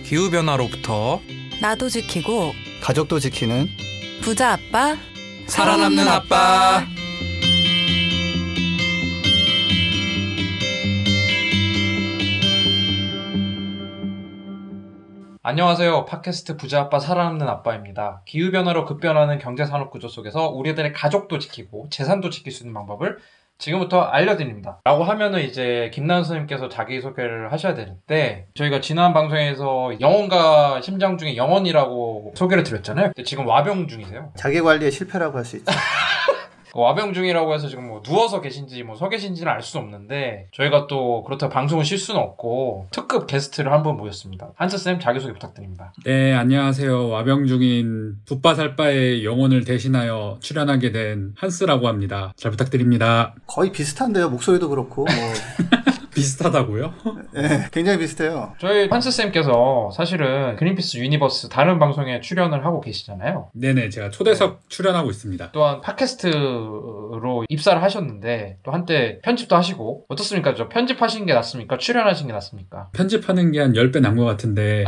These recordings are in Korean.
기후변화로부터 나도 지키고 가족도 지키는 부자 아빠 살아남는 아빠. 안녕하세요. 팟캐스트 부자 아빠 살아남는 아빠입니다. 기후변화로 급변하는 경제산업구조 속에서 우리들의 가족도 지키고 재산도 지킬 수 있는 방법을 지금부터 알려드립니다. 라고 하면은 이제 김나은 선생님께서 자기소개를 하셔야 되는데, 저희가 지난 방송에서 영혼과 심장 중에 영혼이라고 소개를 드렸잖아요. 근데 지금 와병 중이세요. 자기관리의 실패라고 할 수 있죠. 와병 중이라고 해서 지금 뭐 누워서 계신지 뭐 서 계신지는 알 수 없는데, 저희가 또 그렇다고 방송을 쉴 수는 없고 특급 게스트를 한 분 모셨습니다. 한스쌤 자기소개 부탁드립니다. 네, 안녕하세요. 와병 중인 붓바살바의 영혼을 대신하여 출연하게 된 한스라고 합니다. 잘 부탁드립니다. 거의 비슷한데요. 목소리도 그렇고 뭐 비슷하다고요? 네, 굉장히 비슷해요. 저희 한스쌤께서 사실은 그린피스 유니버스 다른 방송에 출연을 하고 계시잖아요. 네네, 제가 초대석 출연하고 있습니다. 또한 팟캐스트로 입사를 하셨는데 또 한때 편집도 하시고 어떻습니까? 저 편집하신 게 낫습니까? 출연하신 게 낫습니까? 편집하는 게 한 10배 난 것 같은데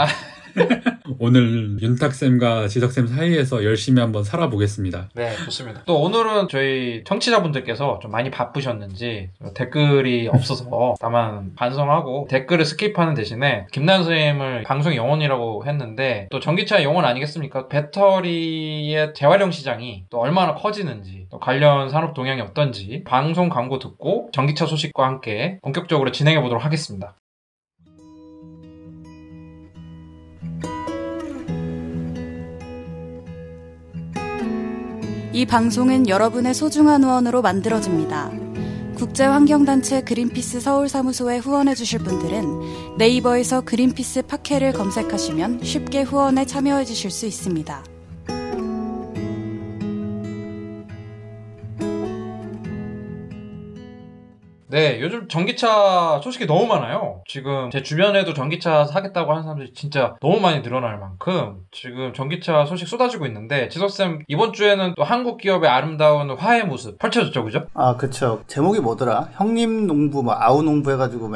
오늘 윤탁쌤과 지석쌤 사이에서 열심히 한번 살아보겠습니다. 네, 좋습니다. 또 오늘은 저희 청취자분들께서 좀 많이 바쁘셨는지 댓글이 없어서 다만 반성하고 댓글을 스킵하는 대신에 김나은 선생님을 방송 영혼이라고 했는데, 또 전기차 영혼 아니겠습니까? 배터리의 재활용 시장이 또 얼마나 커지는지, 또 관련 산업 동향이 어떤지 방송 광고 듣고 전기차 소식과 함께 본격적으로 진행해 보도록 하겠습니다. 이 방송은 여러분의 소중한 후원으로 만들어집니다. 국제환경단체 그린피스 서울사무소에 후원해주실 분들은 네이버에서 그린피스 팟캐를 검색하시면 쉽게 후원에 참여해주실 수 있습니다. 네, 요즘 전기차 소식이 너무 많아요. 지금 제 주변에도 전기차 사겠다고 하는 사람들이 진짜 너무 많이 늘어날 만큼 지금 전기차 소식 쏟아지고 있는데, 지석쌤 이번 주에는 또 한국 기업의 아름다운 화해 모습 펼쳐졌죠, 그죠? 아, 그쵸. 제목이 뭐더라? 형님 농부, 뭐 아우 농부 해가지고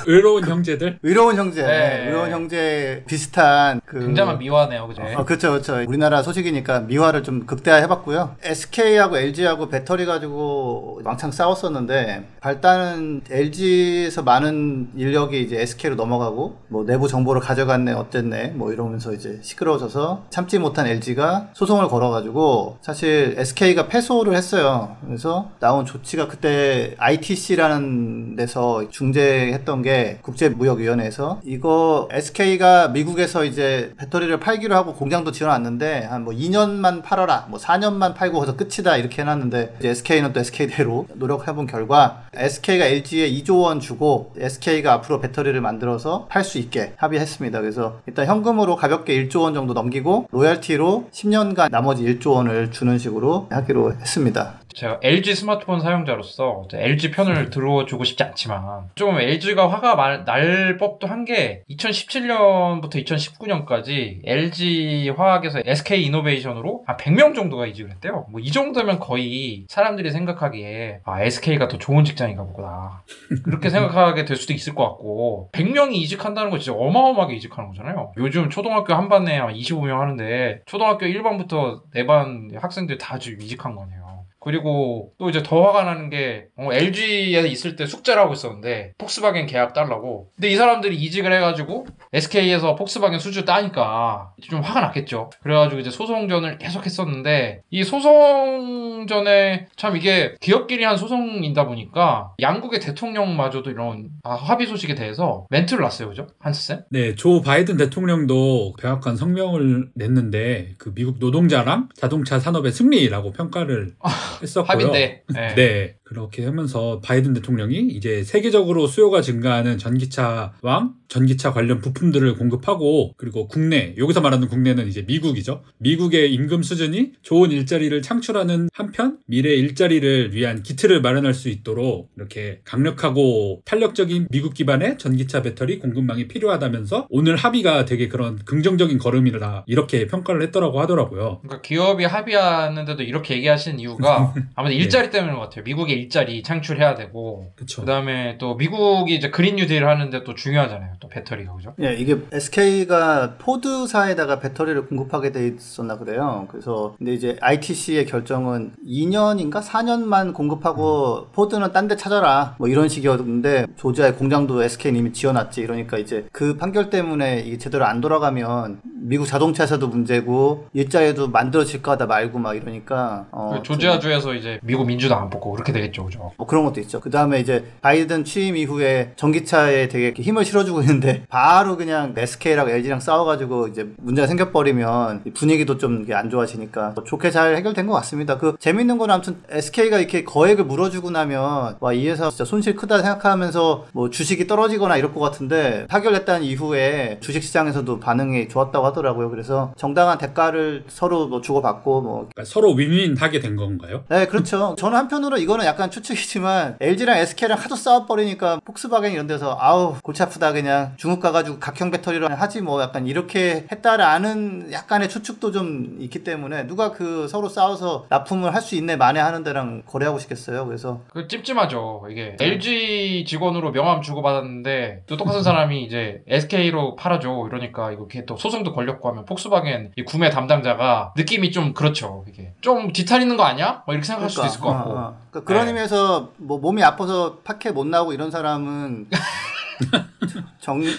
의로운 형제들? 의로운 형제. 네. 의로운 형제 비슷한 굉장한 미화네요, 그죠? 그쵸. 우리나라 소식이니까 미화를 좀 극대화해봤고요. SK하고 LG하고 배터리 가지고 왕창 싸웠었는데, 발단은 LG에서 많은 인력이 이제 SK로 넘어가고 뭐 내부 정보를 가져갔네 어땠네 뭐 이러면서 이제 시끄러워져서 참지 못한 LG가 소송을 걸어가지고 사실 SK가 패소를 했어요. 그래서 나온 조치가 그때 ITC라는 데서 중재했던 게 국제무역위원회에서, 이거 SK가 미국에서 이제 배터리를 팔기로 하고 공장도 지어놨는데 한 뭐 2년만 팔아라, 뭐 4년만 팔고 거기서 끝이다 이렇게 해놨는데, 이제 SK는 또 SK대로 노력해본 결과 SK가 LG에 2조 원 주고 SK가 앞으로 배터리를 만들어서 팔 수 있게 합의했습니다. 그래서 일단 현금으로 가볍게 1조 원 정도 넘기고 로열티로 10년간 나머지 1조 원을 주는 식으로 하기로 했습니다. 제가 LG 스마트폰 사용자로서 LG 편을 들어주고 싶지 않지만 조금 LG가 화가 날 법도 한 게, 2017년부터 2019년까지 LG 화학에서 SK 이노베이션으로 한 100명 정도가 이직을 했대요. 뭐 이 정도면 거의 사람들이 생각하기에 SK가 더 좋은 직장인가 보구나 그렇게 생각하게 될 수도 있을 것 같고, 100명이 이직한다는 거 진짜 어마어마하게 이직하는 거잖아요. 요즘 초등학교 한 반에 25명 하는데 초등학교 1반부터 4반 학생들 다 지금 이직한 거네요. 그리고 또 이제 더 화가 나는 게, LG에 있을 때 숙제를 하고 있었는데 폭스바겐 계약 달라고. 근데 이 사람들이 이직을 해가지고 SK에서 폭스바겐 수주 따니까 좀 화가 났겠죠. 그래가지고 이제 소송전을 계속 했었는데, 이 소송전에 참 이게 기업끼리 한 소송이다 보니까 양국의 대통령마저도 이런 합의 소식에 대해서 멘트를 놨어요, 그죠? 한스쌤? 네, 조 바이든 대통령도 백악관 성명을 냈는데, 그 미국 노동자랑 자동차 산업의 승리라고 평가를 했었고요. 합의인데. 네, 그렇게 하면서 바이든 대통령이 이제 세계적으로 수요가 증가하는 전기차와 전기차 관련 부품들을 공급하고, 그리고 국내, 여기서 말하는 국내는 이제 미국이죠. 미국의 임금 수준이 좋은 일자리를 창출하는 한편 미래 일자리를 위한 기틀을 마련할 수 있도록 이렇게 강력하고 탄력적인 미국 기반의 전기차 배터리 공급망이 필요하다면서 오늘 합의가 되게 그런 긍정적인 걸음이다 이렇게 평가를 했더라고 하더라고요. 그러니까 기업이 합의하는데도 이렇게 얘기하시는 이유가 아무래도 일자리 때문인 것 같아요. 미국에 일자리 창출해야 되고 그쵸. 그다음에 또 미국이 이제 그린 뉴딜을 하는데 또 중요하잖아요. 또 배터리가 그죠? 예, 이게 SK가 포드사에다가 배터리를 공급하게 돼 있었나 그래요. 그래서 근데 이제 ITC의 결정은 2년인가 4년만 공급하고 포드는 딴 데 찾아라 뭐 이런 식이었는데 조지아의 공장도 SK는 이미 지어놨지. 이러니까 이제 그 판결 때문에 이게 제대로 안 돌아가면 미국 자동차에서도 문제고 일자리도 만들어질까 하다 말고 막 이러니까 조지아주에서 이제 미국 민주당 안 뽑고 그렇게 되겠죠, 그죠? 뭐 그런 것도 있죠. 그 다음에 이제 바이든 취임 이후에 전기차에 되게 이렇게 힘을 실어주고 있는데 바로 그냥 SK랑 LG랑 싸워가지고 이제 문제가 생겨버리면 분위기도 좀 안 좋아지니까 뭐 좋게 잘 해결된 것 같습니다. 그 재밌는 건 아무튼 SK가 이렇게 거액을 물어주고 나면 와, 이 회사 진짜 손실 크다 생각하면서 뭐 주식이 떨어지거나 이럴 것 같은데 타결했다는 이후에 주식시장에서도 반응이 좋았다고 하더라고요. 그래서 정당한 대가를 서로 뭐 주고받고 뭐 그러니까 서로 윈윈하게 된 건가요? 네, 그렇죠. 저는 한편으로 이거는 약간 추측이지만 LG랑 SK랑 하도 싸워버리니까 폭스바겐 이런 데서 아우 골치 아프다 그냥 중국 가가지고 각형 배터리로 하지 뭐 약간 이렇게 했다라는 약간의 추측도 좀 있기 때문에 누가 그 서로 싸워서 납품을 할 수 있네 만에 하는 데랑 거래하고 싶겠어요. 그래서 그 찜찜하죠. 이게 LG 직원으로 명함 주고받았는데 또 똑같은 사람이 이제 SK로 팔아줘 이러니까 이게 또 소송도 걸렸고 하면 폭스바겐 이 구매 담당자가 느낌이 좀 그렇죠. 이게 좀 뒤탈 있는 거 아니야? 뭐 이렇게 생각할 수도 있을 것 같고. 그러니까 그런 의미에서 뭐 몸이 아파서 파케 못 나오고 이런 사람은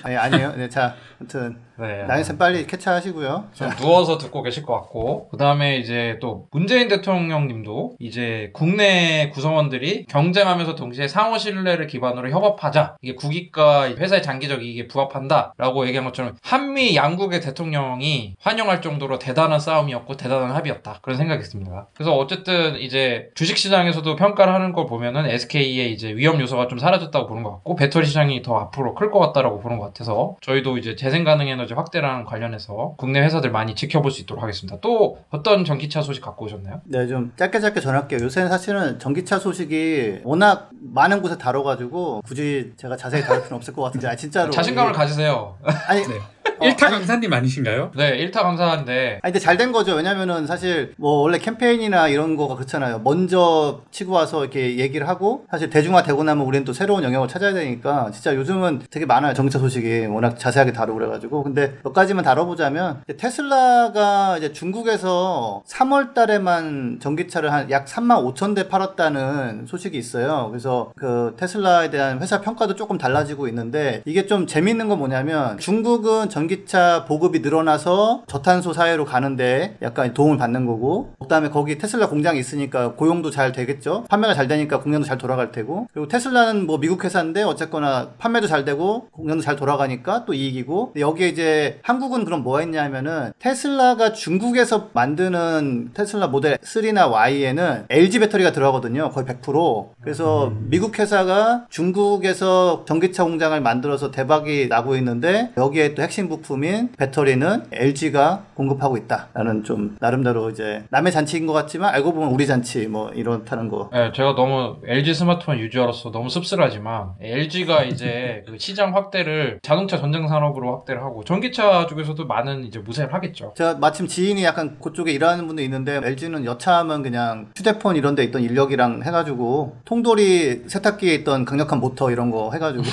아니에요. 네, 자, 아무튼 네. 나인쌤 빨리 캐치하시고요. 좀 누워서 듣고 계실 것 같고 그 다음에 이제 또 문재인 대통령님도 이제 국내 구성원들이 경쟁하면서 동시에 상호 신뢰를 기반으로 협업하자 이게 국익과 회사의 장기적 이익에 부합한다 라고 얘기한 것처럼 한미 양국의 대통령이 환영할 정도로 대단한 싸움이었고 대단한 합의였다 그런 생각이 듭니다. 그래서 어쨌든 이제 주식시장에서도 평가를 하는 걸 보면은 SK의 이제 위험 요소가 좀 사라졌다고 보는 것 같고 배터리 시장이 더 앞으로 클 것 같다라고 보는 것 같아서 저희도 이제 재생 가능 에너지 확대랑 관련해서 국내 회사들 많이 지켜볼 수 있도록 하겠습니다. 또 어떤 전기차 소식 갖고 오셨나요? 네, 좀 짧게 전할게요. 요새는 사실은 전기차 소식이 워낙 많은 곳에 다뤄가지고 굳이 제가 자세히 다룰 필요는 없을 것 같은데 진짜로 자신감을 가지세요. 아니 네. 1타 강사님 아니신가요? 네, 1타 강사인데 근데 잘 된 거죠. 왜냐면은 사실 뭐 원래 캠페인이나 이런 거가 그렇잖아요. 먼저 치고 와서 이렇게 얘기를 하고 사실 대중화 되고 나면 우리는 또 새로운 영역을 찾아야 되니까 진짜 요즘은 되게 많아요. 전기차 소식이 워낙 자세하게 다루고 그래가지고 근데 몇 가지만 다뤄보자면 테슬라가 이제 중국에서 3월 달에만 전기차를 한 약 35,000대 팔았다는 소식이 있어요. 그래서 그 테슬라에 대한 회사 평가도 조금 달라지고 있는데 이게 좀 재밌는 건 뭐냐면 중국은 전기차 보급이 늘어나서 저탄소 사회로 가는데 약간 도움을 받는 거고 그다음에 거기 테슬라 공장이 있으니까 고용도 잘 되겠죠. 판매가 잘 되니까 공장도 잘 돌아갈 테고 그리고 테슬라는 뭐 미국 회사인데 어쨌거나 판매도 잘 되고 공장도 잘 돌아가니까 또 이익이고 여기에 이제 한국은 그럼 뭐가 있냐면은 테슬라가 중국에서 만드는 테슬라 모델 3나 Y에는 LG 배터리가 들어가거든요. 거의 100%. 그래서 미국 회사가 중국에서 전기차 공장을 만들어서 대박이 나고 있는데 여기에 또 핵심 부품인 배터리는 LG가 공급하고 있다라는 좀 나름대로 이제 남의 잔치인 것 같지만 알고 보면 우리 잔치 뭐 이렇다는 거. 네, 제가 너무 LG 스마트폰 유저로서 너무 씁쓸하지만 LG가 이제 그 시장 확대를 자동차 전장 산업으로 확대를 하고 전기차 쪽에서도 많은 이제 무색을 하겠죠. 제가 마침 지인이 약간 그쪽에 일하는 분도 있는데 LG는 여차하면 그냥 휴대폰 이런 데 있던 인력이랑 해가지고 통돌이 세탁기에 있던 강력한 모터 이런 거 해가지고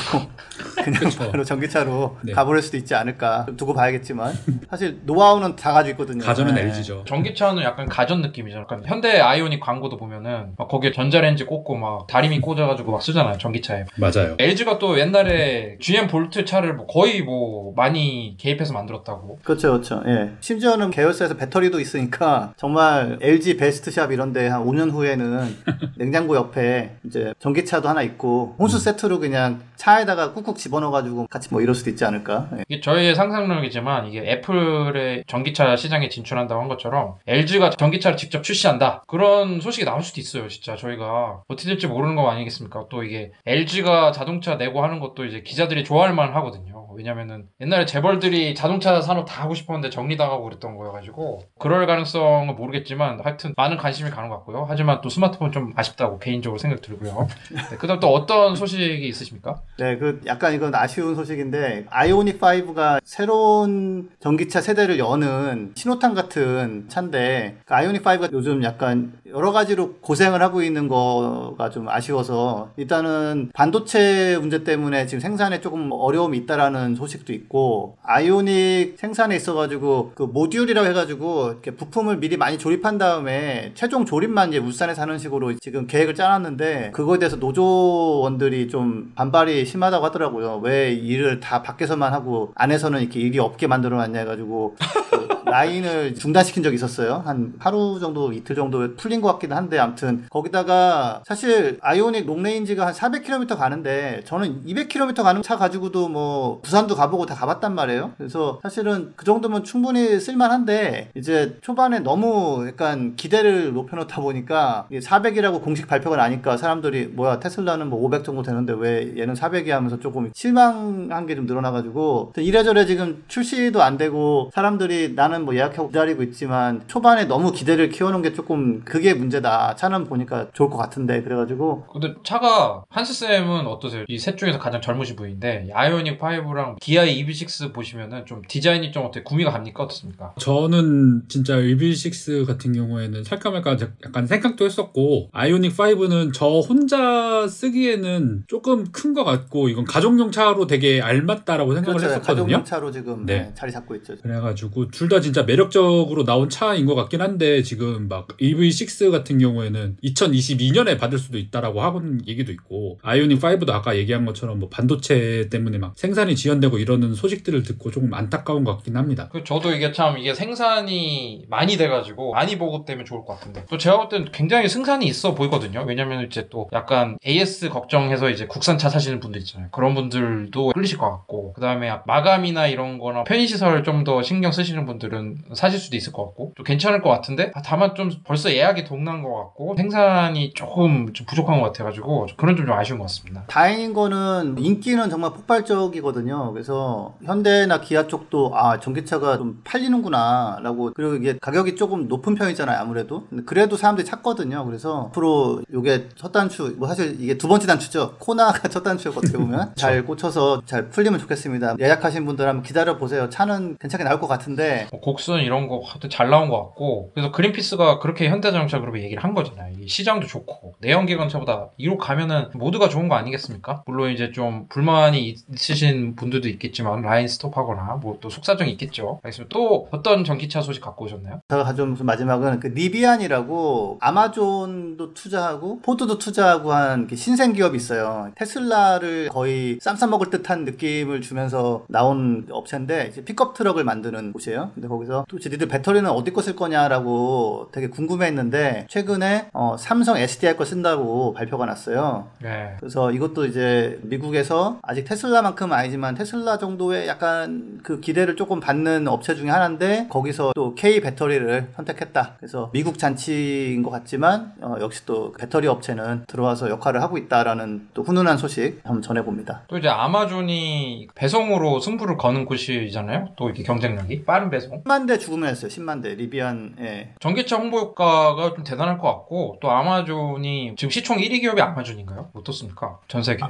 그냥 그쵸. 바로 전기차로 네. 가버릴 수도 있지 않을까 두고 봐야겠지만 사실 노하우는 다 가지고 있거든요. 가전은 네. LG죠. 전기차는 약간 가전 느낌이죠. 약간 현대 아이오닉 광고도 보면은 막 거기에 전자레인지 꽂고 막 다리미 꽂아가지고 막 쓰잖아요. 전기차에. 맞아요. LG가 또 옛날에 GM 볼트 차를 뭐 거의 뭐 많이 개입해서 만들었다고. 그렇죠, 그렇죠. 예. 심지어는 계열사에서 배터리도 있으니까 정말 LG 베스트샵 이런데 한 5년 후에는 냉장고 옆에 이제 전기차도 하나 있고 혼수 세트로 그냥 차에다가 꾹꾹 집어넣어가지고 같이 뭐 이럴 수도 있지 않을까. 예. 이게 저희의 상상력이지만 이게 애플의 전기차 시장에 진출한다고 한 것처럼 LG가 전기차를 직접 출시한다. 그런 소식이 나올 수도 있어요. 진짜 저희가 어떻게 될지 모르는 거 아니겠습니까? 또 이게 LG가 자동차 내고 하는 것도 이제 기자들이 좋아할 만 하거든요. 왜냐면은 옛날에 재벌들이 자동차 산업 다 하고 싶었는데 정리당하고 그랬던 거여가지고 그럴 가능성은 모르겠지만 하여튼 많은 관심이 가는 것 같고요. 하지만 또 스마트폰 좀 아쉽다고 개인적으로 생각 들고요. 네, 그다음 또 어떤 소식이 있으십니까? 네, 그 약간 이건 아쉬운 소식인데 아이오닉 5가 새로운 전기차 세대를 여는 신호탄 같은 차인데 그 아이오닉 5가 요즘 약간 여러 가지로 고생을 하고 있는 거가 좀 아쉬워서 일단은 반도체 문제 때문에 지금 생산에 조금 어려움이 있다라는 소식도 있고 아이오닉 생산에 있어가지고 그 모듈이라고 해가지고 이렇게 부품을 미리 많이 조립한 다음에 최종 조립만 이제 울산에서 하는 식으로 지금 계획을 짜놨는데 그거에 대해서 노조원들이 좀 반발이 심하다고 하더라고요. 왜 일을 다 밖에서만 하고 안에서는 이렇게 일이 없게 만들어놨냐 해가지고 그 라인을 중단시킨 적이 있었어요. 한 하루 정도 이틀 정도 풀린 것 같기도 한데 아무튼 거기다가 사실 아이오닉 롱레인지가 한 400km 가는데 저는 200km 가는 차 가지고도 뭐 부산도 가보고 다 가봤단 말이에요. 그래서 사실은 그 정도면 충분히 쓸만한데 이제 초반에 너무 약간 기대를 높여놓다 보니까 400이라고 공식 발표가 나니까 사람들이 뭐야 테슬라는 뭐 500 정도 되는데 왜 얘는 400이 하면서 조금 실망한 게 좀 늘어나가지고 이래저래 지금 출시도 안 되고 사람들이 나는 뭐 예약하고 기다리고 있지만 초반에 너무 기대를 키워놓은 게 조금 그게 문제다. 차는 보니까 좋을 것 같은데 그래가지고 근데 차가 한스쌤은 어떠세요? 이 셋 중에서 가장 젊으신 분인데 아이오닉 5랑 기아의 EV6 보시면은 좀 디자인이 좀 어떻게 구미가 갑니까? 어떻습니까? 저는 진짜 EV6 같은 경우에는 살까 말까 약간 생각도 했었고 아이오닉 5는 저 혼자 쓰기에는 조금 큰 것 같고 이건 가족용 차로 되게 알맞다라고 생각을 그렇죠. 했었거든요. 가족용 차로 지금 네. 자리 잡고 있죠. 그래가지고 둘 다 진짜 매력적으로 나온 차인 것 같긴 한데 지금 막 EV6 같은 경우에는 2022년에 받을 수도 있다라고 하는 얘기도 있고 아이오닉 5도 아까 얘기한 것처럼 뭐 반도체 때문에 막 생산이 지연되고 이러는 소식들을 듣고 조금 안타까운 것 같긴 합니다. 저도 이게 생산이 많이 돼가지고 많이 보급되면 좋을 것 같은데 또 제가 볼 때는 굉장히 승산이 있어 보이거든요. 왜냐면 이제 또 약간 AS 걱정해서 이제 국산차 사시는 분들 있잖아요. 그런 분들도 끌리실 것 같고 그 다음에 마감이나 이런 거나 편의시설 좀 더 신경 쓰시는 분들은 사실 수도 있을 것 같고 좀 괜찮을 것 같은데 다만 좀 벌써 예약이 동난 것 같고 생산이 조금 좀 부족한 것 같아가지고 그런 좀 아쉬운 것 같습니다. 다행인 거는 인기는 정말 폭발적이거든요. 그래서 현대나 기아 쪽도 전기차가 좀 팔리는구나 라고 그리고 이게 가격이 조금 높은 편이잖아요. 아무래도 근데 그래도 사람들이 찾거든요. 그래서 앞으로 이게 첫 단추 뭐 사실 이게 두 번째 단추죠. 코나가 첫 단추였고 어떻게 보면 잘 꽂혀서 잘 풀리면 좋겠습니다. 예약하신 분들 한번 기다려보세요. 차는 괜찮게 나올 것 같은데 곡선 이런 거 하여튼 잘 나온 것 같고 그래서 그린피스가 그렇게 현대자동차 그룹에 얘기를 한 거잖아요. 이 시장도 좋고 내연기관차보다 이로 가면은 모두가 좋은 거 아니겠습니까? 물론 이제 좀 불만이 있으신 분들도 있겠지만 라인 스톱하거나 뭐 또 속사정이 있겠죠. 알겠습니다. 또 어떤 전기차 소식 갖고 오셨나요? 제가 가져온 마지막은 그 리비안이라고 아마존도 투자하고 포드도 투자하고 한 신생 기업이 있어요. 테슬라를 거의 쌈 싸먹을 듯한 느낌을 주면서 나온 업체인데 이제 픽업 트럭을 만드는 곳이에요. 근데 거기서 또 니들 배터리는 어디 거 쓸 거냐라고 되게 궁금해했는데 최근에 삼성 SDI 거 쓴다고 발표가 났어요. 네. 그래서 이것도 이제 미국에서 아직 테슬라만큼은 아니지만 테슬라 정도의 약간 그 기대를 조금 받는 업체 중에 하나인데 거기서 또 K 배터리를 선택했다. 그래서 미국 잔치인 것 같지만 역시 또 배터리 업체는 들어와서 역할을 하고 있다라는 또 훈훈한 소식 한번 전해봅니다. 또 이제 아마존이 배송으로 승부를 거는 곳이잖아요. 또 이렇게 경쟁력이 빠른 배송. 10만 대 주문했어요. 10만 대 리비안에. 전기차 홍보 효과가 좀 대단할 것 같고 또 아마존이 지금 시총 1위 기업이 아마존인가요? 어떻습니까? 전 세계.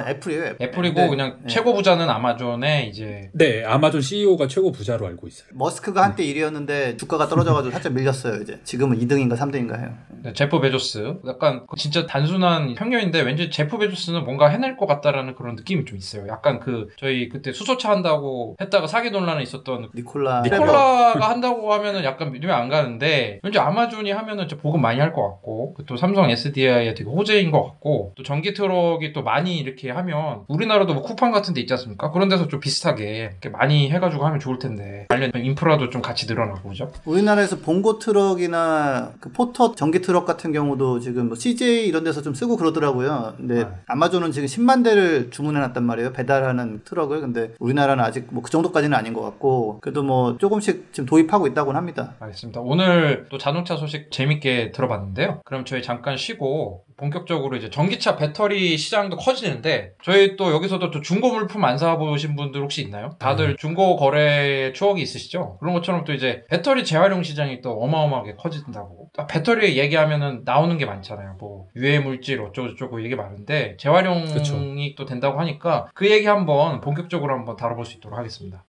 애플이에요. 애플이고 네. 그냥 네. 최고 부자는 아마존의 이제 네, 아마존 CEO가 최고 부자로 알고 있어요. 머스크가 한때 1위였는데 주가가 떨어져가지고 살짝 밀렸어요. 이제 지금은 2등인가 3등인가 해요. 제프 베조스. 약간 진짜 단순한 평균인데 왠지 제프 베조스는 뭔가 해낼 것 같다라는 그런 느낌이 좀 있어요. 약간 저희 그때 수소차 한다고 했다가 사기 논란에 있었던 니콜라가 한다고 하면은 약간 믿음이 안 가는데 왠지 아마존이 하면은 진짜 보급 많이 할 것 같고 또 삼성 SDI에 되게 호재인 것 같고 또 전기 트럭이 또 많이 이렇게 하면 우리나라도 뭐 쿠팡 같은 데 있지 않습니까? 그런 데서 좀 비슷하게 이렇게 많이 해가지고 하면 좋을 텐데 관련 인프라도 좀 같이 늘어나고 그죠? 우리나라에서 봉고 트럭이나 그 포터 전기 트럭 같은 경우도 지금 뭐 CJ 이런 데서 좀 쓰고 그러더라고요. 근데 아마존은 지금 10만 대를 주문해놨단 말이에요. 배달하는 트럭을. 근데 우리나라는 아직 뭐 그 정도까지는 아닌 것 같고 그래도 뭐 조금씩 조금씩 지금 도입하고 있다고는 합니다. 알겠습니다. 오늘 또 자동차 소식 재밌게 들어봤는데요. 그럼 저희 잠깐 쉬고 본격적으로 이제 전기차 배터리 시장도 커지는데 저희 또 여기서도 또 중고 물품 안 사보신 분들 혹시 있나요? 다들 중고 거래 추억이 있으시죠? 그런 것처럼 또 이제 배터리 재활용 시장이 또 어마어마하게 커진다고. 배터리 얘기하면은 나오는 게 많잖아요. 뭐 유해 물질 어쩌고저쩌고 얘기 많은데 재활용이 그쵸. 또 된다고 하니까 그 얘기 한번 본격적으로 한번 다뤄볼 수 있도록 하겠습니다.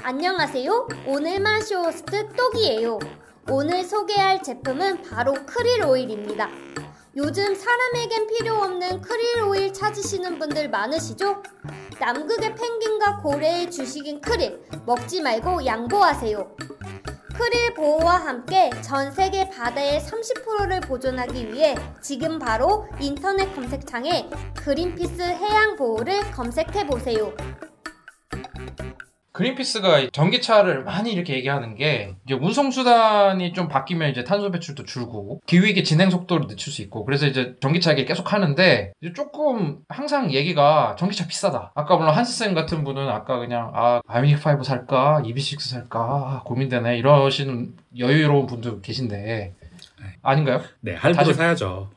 안녕하세요. 오늘 마쇼호스트 똑이에요. 오늘 소개할 제품은 바로 크릴 오일입니다. 요즘 사람에겐 필요 없는 크릴 오일 찾으시는 분들 많으시죠? 남극의 펭귄과 고래의 주식인 크릴, 먹지 말고 양보하세요. 크릴 보호와 함께 전 세계 바다의 30%를 보존하기 위해 지금 바로 인터넷 검색창에 그린피스 해양 보호를 검색해보세요. 그린피스가 전기차를 많이 이렇게 얘기하는 게 이제 운송수단이 좀 바뀌면 이제 탄소 배출도 줄고 기후위기 진행 속도를 늦출 수 있고 그래서 이제 전기차 얘기 계속 하는데 이제 조금 항상 얘기가 전기차 비싸다. 아까 물론 한스쌤 같은 분은 아까 그냥 아이오닉5 살까 EV6 살까 고민되네 이러시는 여유로운 분도 계신데 아닌가요? 네, 할부로 사야죠.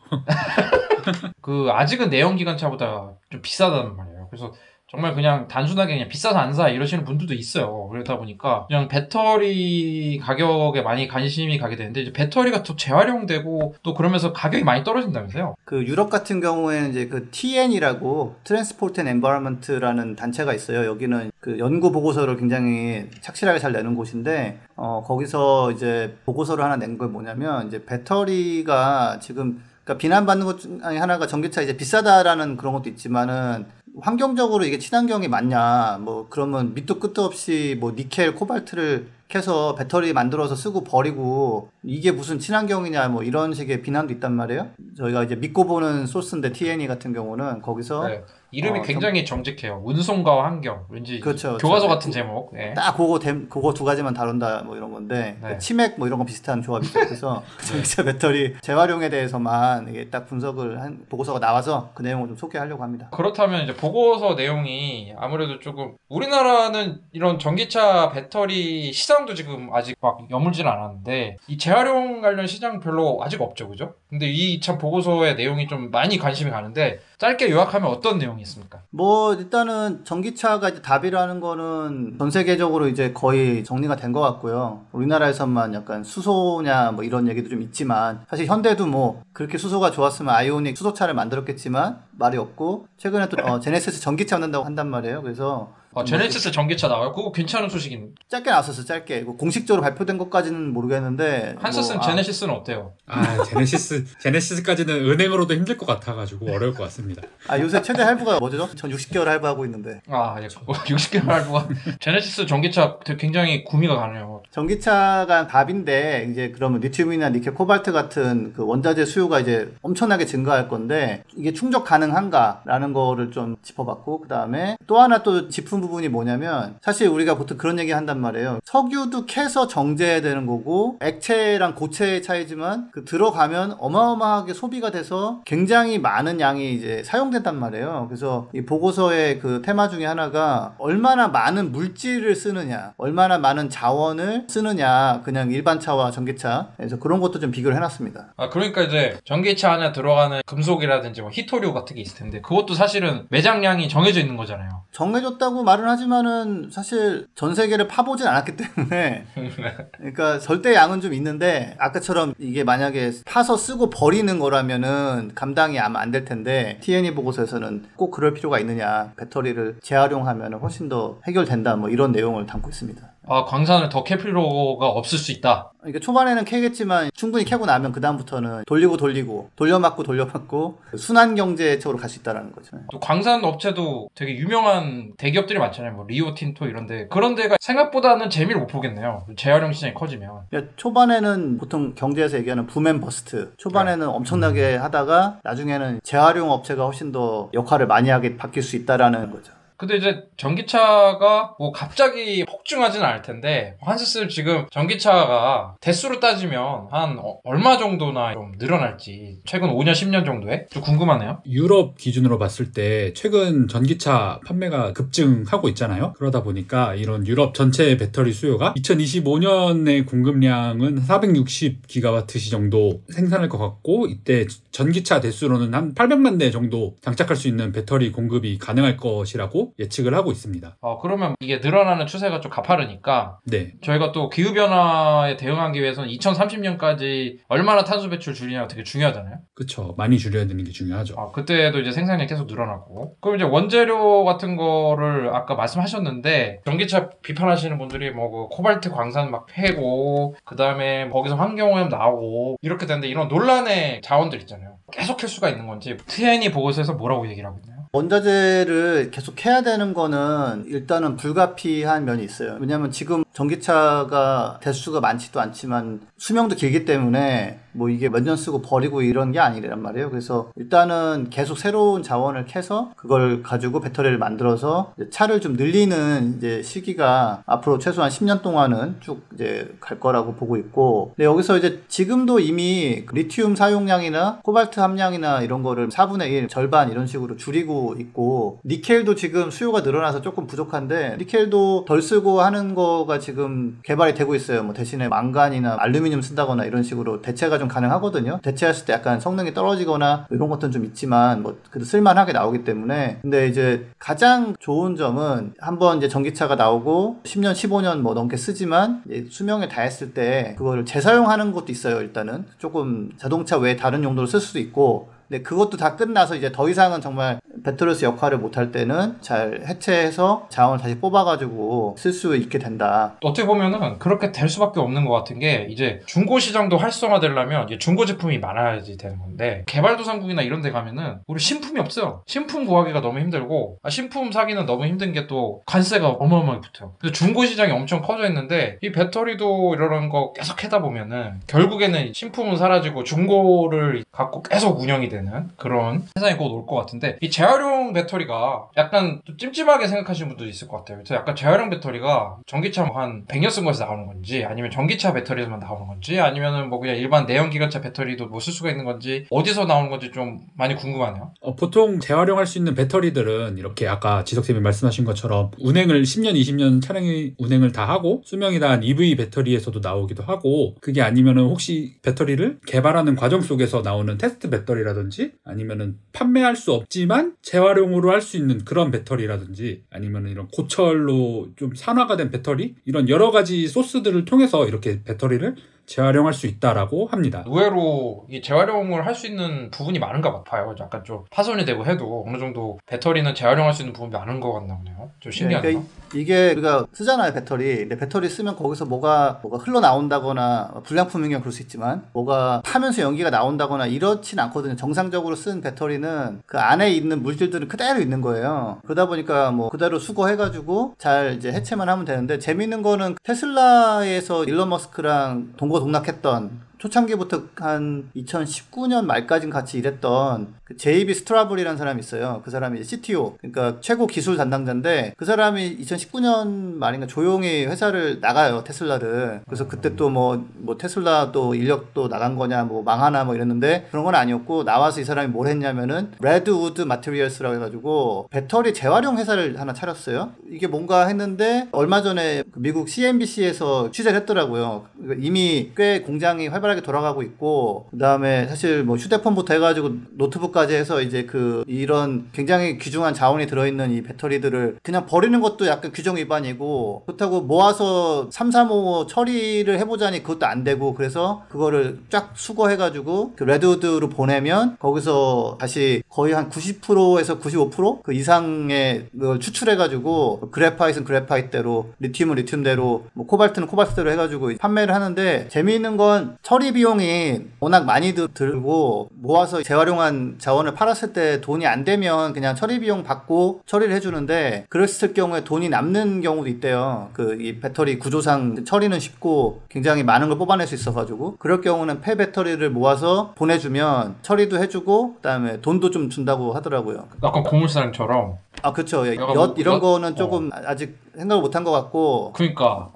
그 아직은 내연기관차보다 좀 비싸다는 말이에요. 그래서 정말 그냥 단순하게 그냥 비싸서 안 사 이러시는 분들도 있어요. 그러다 보니까 그냥 배터리 가격에 많이 관심이 가게 되는데 이제 배터리가 또 재활용되고 또 그러면서 가격이 많이 떨어진다면서요? 그 유럽 같은 경우에는 이제 그 TN이라고 Transport and Environment라는 단체가 있어요. 여기는 그 연구 보고서를 굉장히 착실하게 잘 내는 곳인데 거기서 이제 보고서를 하나 낸 걸 뭐냐면 이제 배터리가 지금 그러니까 비난받는 것 중에 하나가 전기차 이제 비싸다라는 그런 것도 있지만은 환경적으로 이게 친환경이 맞냐 뭐 그러면 밑도 끝도 없이 뭐 니켈 코발트를 캐서 배터리 만들어서 쓰고 버리고 이게 무슨 친환경이냐 뭐 이런 식의 비난도 있단 말이에요. 저희가 이제 믿고 보는 소스인데 TNE 같은 경우는 거기서 네. 이름이 굉장히 정직해요. 운송과 환경. 왠지 그렇죠, 교과서 그렇죠. 같은 제목. 네. 딱 그거 두 가지만 다룬다 뭐 이런 건데 네. 치맥 뭐 이런 거 비슷한 조합이 있어서 전기차 배터리 재활용에 대해서만 이게 딱 분석을 한 보고서가 나와서 그 내용을 좀 소개하려고 합니다. 그렇다면 이제 보고서 내용이 아무래도 조금 우리나라는 이런 전기차 배터리 시장도 지금 아직 막 여물지는 않았는데 이 재활용 관련 시장 별로 아직 없죠, 그죠? 근데 이 참 보고서의 내용이 좀 많이 관심이 가는데 짧게 요약하면 어떤 내용이 있습니까? 뭐 일단은 전기차가 이제 답이라는 거는 전 세계적으로 이제 거의 정리가 된 것 같고요. 우리나라에서만 약간 수소냐 뭐 이런 얘기도 좀 있지만 사실 현대도 뭐 그렇게 수소가 좋았으면 아이오닉 수소차를 만들었겠지만 말이 없고 최근에 또 제네시스 전기차 만든다고 한단 말이에요. 그래서 제네시스 전기차 나와요? 그거 괜찮은 소식인데. 짧게 나왔었어, 짧게. 이거 공식적으로 발표된 것까지는 모르겠는데. 한스슨 제네시스는 어때요? 제네시스까지는 은행으로도 힘들 것 같아가지고 어려울 것 같습니다. 요새 최대 할부가 뭐죠? 전 60개월 할부하고 있는데. 예. 60개월 할부가. 제네시스 전기차 굉장히 구미가 가네요. 전기차가 답인데, 이제 그러면 리튬이나 니켈, 코발트 같은 그 원자재 수요가 이제 엄청나게 증가할 건데, 이게 충족 가능한가라는 거를 좀 짚어봤고, 그 다음에 또 하나 또 짚은 부분이 뭐냐면 사실 우리가 보통 그런 얘기 한단 말이에요. 석유도 캐서 정제되는 거고 액체랑 고체의 차이지만 그 들어가면 어마어마하게 소비가 돼서 굉장히 많은 양이 이제 사용된단 말이에요. 그래서 이 보고서의 그 테마 중에 하나가 얼마나 많은 물질을 쓰느냐, 얼마나 많은 자원을 쓰느냐, 그냥 일반 차와 전기차. 그래서 그런 것도 좀 비교를 해놨습니다. 그러니까 이제 전기차 안에 들어가는 금속이라든지 뭐 히토류 같은 게 있을 텐데 그것도 사실은 매장량이 정해져 있는 거잖아요. 정해졌다고 말은 하지만은 사실 전 세계를 파보진 않았기 때문에 그러니까 절대 양은 좀 있는데 아까처럼 이게 만약에 파서 쓰고 버리는 거라면은 감당이 아마 안 될 텐데 TNE 보고서에서는 꼭 그럴 필요가 있느냐, 배터리를 재활용하면 훨씬 더 해결된다 뭐 이런 내용을 담고 있습니다. 광산을 더 캐 필요가 없을 수 있다. 그러니까 초반에는 캐겠지만 충분히 캐고 나면 그 다음부터는 돌리고 돌려맞고 순환 경제 쪽으로 갈 수 있다라는 거죠. 또 광산 업체도 되게 유명한 대기업들이 많잖아요. 뭐 리오틴토 이런데 그런 데가 생각보다는 재미를 못 보겠네요. 재활용 시장이 커지면. 그러니까 초반에는 보통 경제에서 얘기하는 붐앤버스트. 초반에는 엄청나게 하다가 나중에는 재활용 업체가 훨씬 더 역할을 많이 하게 바뀔 수 있다라는 거죠. 근데 이제 전기차가 뭐 갑자기 폭증하지는 않을 텐데 한스스 지금 전기차가 대수로 따지면 한 얼마 정도나 좀 늘어날지 최근 5년 10년 정도에 좀 궁금하네요. 유럽 기준으로 봤을 때 최근 전기차 판매가 급증하고 있잖아요. 그러다 보니까 이런 유럽 전체 배터리 수요가 2025년의 공급량은 460기가와트시 정도 생산할 것 같고 이때 전기차 대수로는 한 800만 대 정도 장착할 수 있는 배터리 공급이 가능할 것이라고 예측을 하고 있습니다. 그러면 이게 늘어나는 추세가 좀 가파르니까 네. 저희가 또 기후변화에 대응하기 위해서는 2030년까지 얼마나 탄소 배출 줄이냐가 되게 중요하잖아요. 그렇죠. 많이 줄여야 되는 게 중요하죠. 그때도 이제 생산량이 계속 늘어나고. 그럼 이제 원재료 같은 거를 아까 말씀하셨는데 전기차 비판하시는 분들이 뭐 그 코발트 광산 막 패고 그 다음에 거기서 환경오염 나오고 이렇게 되는데 이런 논란의 자원들 있잖아요. 계속 캘 수가 있는 건지 TN이 보고서에서 뭐라고 얘기를 하고 있나요? 원자재를 계속 해야 되는 거는 일단은 불가피한 면이 있어요. 왜냐하면 지금 전기차가 대수가 많지도 않지만 수명도 길기 때문에 뭐 이게 몇 년 쓰고 버리고 이런 게 아니란 말이에요. 그래서 일단은 계속 새로운 자원을 캐서 그걸 가지고 배터리를 만들어서 이제 차를 좀 늘리는 이제 시기가 앞으로 최소한 10년 동안은 쭉 이제 갈 거라고 보고 있고, 근데 여기서 이제 지금도 이미 리튬 사용량이나 코발트 함량이나 이런 거를 4분의 1, 절반 이런 식으로 줄이고 있고, 니켈도 지금 수요가 늘어나서 조금 부족한데 니켈도 덜 쓰고 하는 거가 지금 개발이 되고 있어요. 뭐 대신에 망간이나 알루미늄 쓴다거나 이런 식으로 대체가 좀 가능하거든요. 대체했을 때 약간 성능이 떨어지거나 이런 것들은 좀 있지만 뭐 그래도 쓸만하게 나오기 때문에. 근데 이제 가장 좋은 점은 한번 이제 전기차가 나오고 10년, 15년 뭐 넘게 쓰지만 이제 수명을 다했을 때 그거를 재사용하는 것도 있어요. 일단은 조금 자동차 외에 다른 용도로 쓸 수도 있고, 근데 그것도 다 끝나서 이제 더 이상은 정말 배터리로서 역할을 못할 때는 잘 해체해서 자원을 다시 뽑아가지고 쓸 수 있게 된다. 어떻게 보면은 그렇게 될 수밖에 없는 것 같은 게 이제 중고 시장도 활성화되려면 이제 중고 제품이 많아야지 되는 건데 개발도상국이나 이런 데 가면은 우리 신품이 없어요. 신품 구하기가 너무 힘들고 신품 사기는 너무 힘든 게 또 관세가 어마어마하게 붙어요. 그래서 중고 시장이 엄청 커져 있는데 이 배터리도 이런 거 계속 해다 보면은 결국에는 신품은 사라지고 중고를 갖고 계속 운영이 되는 그런 세상이 곧 올 것 같은데, 이 재활용 배터리가 약간 좀 찜찜하게 생각하시는 분들도 있을 것 같아요. 그래서 약간 재활용 배터리가 전기차 한 100년 쓴 거에서 나오는 건지, 아니면 전기차 배터리에서만 나오는 건지, 아니면은 뭐 그냥 일반 내연기관차 배터리도 뭐 쓸 수가 있는 건지, 어디서 나오는 건지 좀 많이 궁금하네요. 보통 재활용할 수 있는 배터리들은 이렇게 아까 지석쌤이 말씀하신 것처럼 운행을 10년, 20년 차량이 운행을 다 하고 수명이 다한 EV 배터리에서도 나오기도 하고, 그게 아니면은 혹시 배터리를 개발하는 과정 속에서 나오는 테스트 배터리라든지, 아니면은 판매할 수 없지만 재활용으로 할 수 있는 그런 배터리라든지, 아니면은 이런 고철로 좀 산화가 된 배터리, 이런 여러 가지 소스들을 통해서 이렇게 배터리를 재활용할 수 있다라고 합니다. 의외로 이 재활용을 할 수 있는 부분이 많은가 봐요. 약간 좀 파손이 되고 해도 어느 정도 배터리는 재활용할 수 있는 부분이 많은 것 같나 보네요. 좀 신기하네요. 그러니까 이게 우리가 쓰잖아요, 배터리. 근데 배터리 쓰면 거기서 뭐가 흘러나온다거나, 불량품인 경우 그럴 수 있지만 뭐가 타면서 연기가 나온다거나 이렇진 않거든요. 정상적으로 쓴 배터리는 그 안에 있는 물질들은 그대로 있는 거예요. 그러다 보니까 뭐 그대로 수거해가지고 잘 이제 해체만 하면 되는데, 재밌는 거는 테슬라에서 일론 머스크랑 동고동락했던, 초창기부터 한 2019년 말까지 같이 일했던 그 JB 스트라블이라는 사람이 있어요. 그 사람이 CTO, 그러니까 최고 기술 담당자인데, 그 사람이 2019년 말인가 조용히 회사를 나가요, 테슬라를. 그래서 그때 또 뭐 테슬라 또 인력도 나간 거냐, 뭐 망하나 뭐 이랬는데, 그런 건 아니었고, 나와서 이 사람이 뭘 했냐면은 레드우드 마테리얼스라고 해가지고 배터리 재활용 회사를 하나 차렸어요. 이게 뭔가 했는데 얼마 전에 미국 CNBC에서 취재를 했더라고요. 이미 꽤 공장이 활발하게 돌아가고 있고, 그 다음에 사실 뭐 휴대폰부터 해가지고 노트북까지 해서 이제 이런 굉장히 귀중한 자원이 들어있는 이 배터리들을 그냥 버리는 것도 약간 규정 위반이고, 그렇다고 모아서 335 처리를 해보자니 그것도 안 되고, 그래서 그거를 쫙 수거해가지고 그 레드우드로 보내면 거기서 다시 거의 한 90%에서 95% 그 이상의 걸 추출해가지고, 그래파이트는 그래파이트대로, 리튬은 리튬대로, 뭐 코발트는 코발트대로 해가지고 판매를 하는데, 재미있는 건 처리 비용이 워낙 많이 들고 모아서 재활용한 자원을 팔았을 때 돈이 안 되면 그냥 처리 비용 받고 처리를 해주는데, 그랬을 경우에 돈이 남는 경우도 있대요. 이 배터리 구조상 처리는 쉽고 굉장히 많은 걸 뽑아낼 수 있어가지고, 그럴 경우는 폐 배터리를 모아서 보내주면 처리도 해주고 그다음에 돈도 좀 준다고 하더라고요. 약간 고물상처럼. 그쵸. 약간 엿 이런 엿? 거는 조금 아직 생각을 못한 것 같고. 그러니까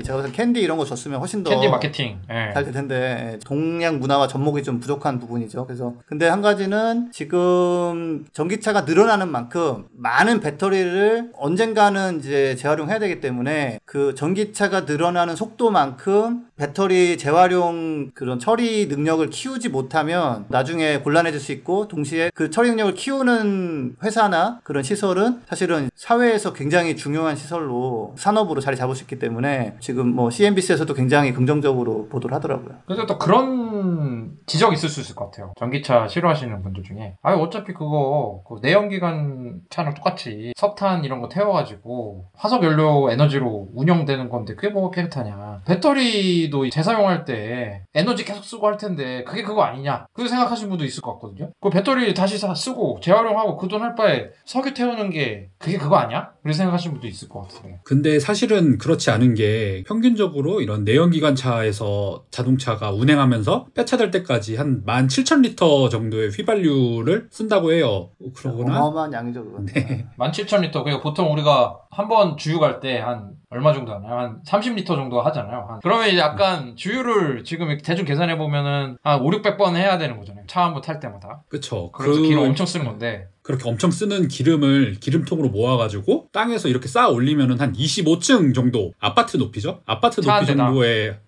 제가 보기엔 캔디 이런 거 줬으면 훨씬 더 캔디 마케팅. 예. 잘 될 텐데 동양 문화와 접목이 좀 부족한 부분이죠. 그래서 근데 한 가지는 지금 전기차가 늘어나는 만큼 많은 배터리를 언젠가는 이제 재활용해야 되기 때문에 그 전기차가 늘어나는 속도만큼 배터리 재활용 그런 처리 능력을 키우지 못하면 나중에 곤란해질 수 있고, 동시에 그 처리 능력을 키우는 회사나 그런 시설은 사실은 사회에서 굉장히 중요한 시설로 산업으로 자리 잡을 수 있기 때문에 지금 뭐 CNBC에서도 굉장히 긍정적으로 보도를 하더라고요. 그래서 또 그런 지적이 있을 수 있을 것 같아요. 전기차 싫어하시는 분들 중에 어차피 그거 내연기관 차랑 똑같이 석탄 이런 거 태워가지고 화석연료 에너지로 운영되는 건데 그게 뭐가 깨끗하냐. 배터리도 재사용할 때 에너지 계속 쓰고 할 텐데 그게 그거 아니냐. 그렇게 생각하시는 분도 있을 것 같거든요. 그 배터리 다시 쓰고 재활용하고 그 돈 할 바에 석유 태우는 게 그게 그거 아니야? 그렇게 생각하시는 분도 있을 것 같아요. 근데 사실은 그렇지 않은 게 평균적으로 이런 내연기관차에서 자동차가 운행하면서 폐차될 때까지 한 17,000리터 정도의 휘발유를 쓴다고 해요. 그러거나 어마어마한 양이죠, 그건. 네. 17,000리터. 그러니까 보통 우리가 한 번 주유 갈 때 한 얼마 정도 하나요? 한 30리터 정도 하잖아요. 그러면 이제 약간 주유를 지금 대충 계산해 보면은 한 500-600번 해야 되는 거잖아요. 차 한 번 탈 때마다. 그쵸. 그래서 기름 엄청 쓰는 건데. 그렇게 엄청 쓰는 기름을 기름통으로 모아가지고 땅에서 이렇게 쌓아 올리면은 한 25층 정도, 아파트 높이죠? 아파트 차 높이 한 대당. 정도의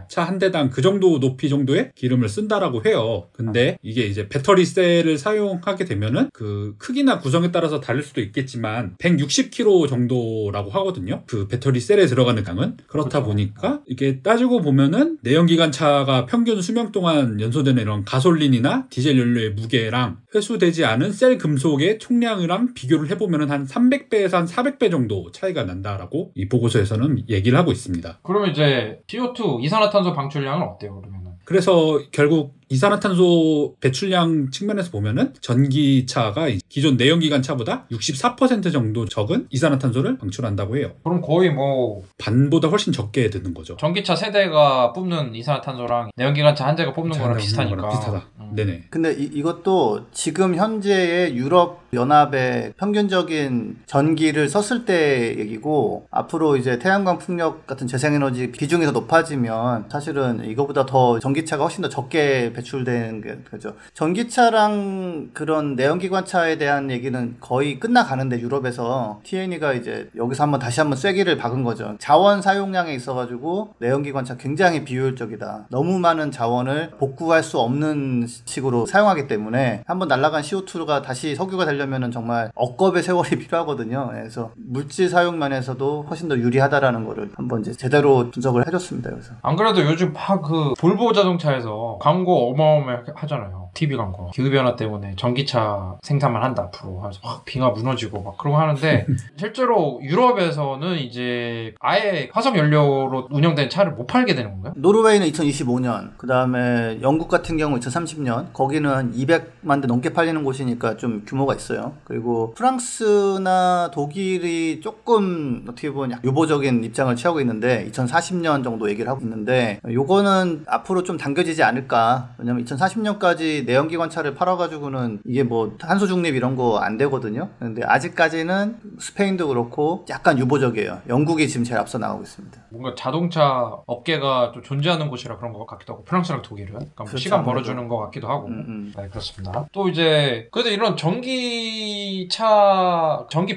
차 한 대당 그 정도 높이 정도의 기름을 쓴다라고 해요. 근데 이게 이제 배터리 셀을 사용하게 되면은 그 크기나 구성에 따라서 다를 수도 있겠지만 160kg 정도라고 하거든요. 그 배터리 셀에 들어가는 강은. 그렇다 그렇죠. 보니까 이게 따지고 보면은 내연기관차가 평균 수명 동안 연소되는 이런 가솔린이나 디젤 연료의 무게랑 회수되지 않은 셀 금속의 총량이랑 비교를 해보면 한 300배에서 한 400배 정도 차이가 난다라고 이 보고서에서는 얘기를 하고 있습니다. 그러면 이제 CO2 이산화탄소 방출량은 어때요, 그러면은? 그래서 결국 이산화탄소 배출량 측면에서 보면은 전기차가 기존 내연기관차보다 64% 정도 적은 이산화탄소를 방출한다고 해요. 그럼 거의 뭐 반보다 훨씬 적게 드는 거죠. 전기차 세대가 뿜는 이산화탄소랑 내연기관차 한 대가 뿜는 거랑 비슷하니까. 비슷하다. 네네. 근데 이것도 지금 현재의 유럽 연합의 평균적인 전기를 썼을 때 얘기고, 앞으로 이제 태양광 풍력 같은 재생에너지 비중이 더 높아지면 사실은 이거보다 더 전기차가 훨씬 더 적게 배출되는 게 그죠. 전기차랑 그런 내연기관차에 대한 얘기는 거의 끝나가는데, 유럽에서 TNE가 이제 여기서 다시 한번 쐐기를 박은 거죠. 자원 사용량에 있어가지고 내연기관차 굉장히 비효율적이다. 너무 많은 자원을 복구할 수 없는 식으로 사용하기 때문에 한번 날아간 CO2가 다시 석유가 되려면 정말 억겁의 세월이 필요하거든요. 그래서 물질 사용 면에서도 훨씬 더 유리하다라는 거를 한번 이제 제대로 분석을 해줬습니다. 그래서 안 그래도 요즘 막 그 볼보 자동차에서 광고 어마어마하게 하잖아요. TV 광고. 기후변화 때문에 전기차 생산만 한다 앞으로. 그래서 막 빙하 무너지고 막 그러고 하는데 실제로 유럽에서는 이제 아예 화석 연료로 운영된 차를 못 팔게 되는 건가요? 노르웨이는 2025년, 그 다음에 영국 같은 경우 2030년, 거기는 한 200만 대 넘게 팔리는 곳이니까 좀 규모가 있어요. 그리고 프랑스나 독일이 조금 어떻게 보면 유보적인 입장을 취하고 있는데 2040년 정도 얘기를 하고 있는데, 요거는 앞으로 좀 당겨지지 않을까. 왜냐면 2040년까지 내연기관차를 팔아가지고는 이게 뭐 탄소 중립 이런 거 안 되거든요. 근데 아직까지는 스페인도 그렇고 약간 유보적이에요. 영국이 지금 제일 앞서 나가고 있습니다. 뭔가 자동차 업계가 좀 존재하는 곳이라 그런 것 같기도 하고, 프랑스랑 독일은 그러니까 뭐 그렇죠, 시간 아무래도. 벌어주는 것 같기도 하고. 네, 그렇습니다. 또 이제 그래도 이런 전기